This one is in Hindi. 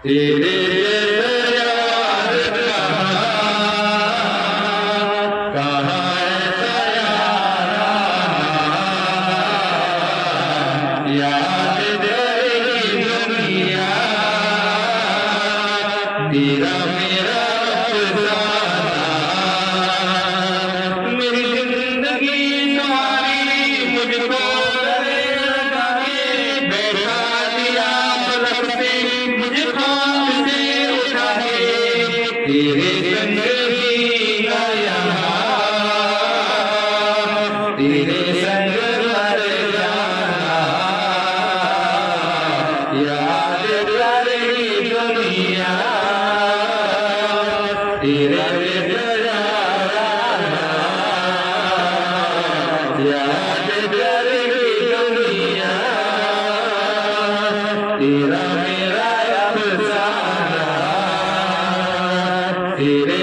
तेरे यार कहाँ है यारा, याद तेरी दुनिया तेरा मेरा अफसाना। मेरी जिंदगी तुम्हारी मुझको करे लगाए, बैठा दिया पलक पे मुझे ख्वाब से उठाए। तेरे संग जीना यहाँ, तेरे संग मर जाना, याद तेरी दुनिया तेरे याद तेरी दुनिया तेरा मेरा अफसाना। तेरे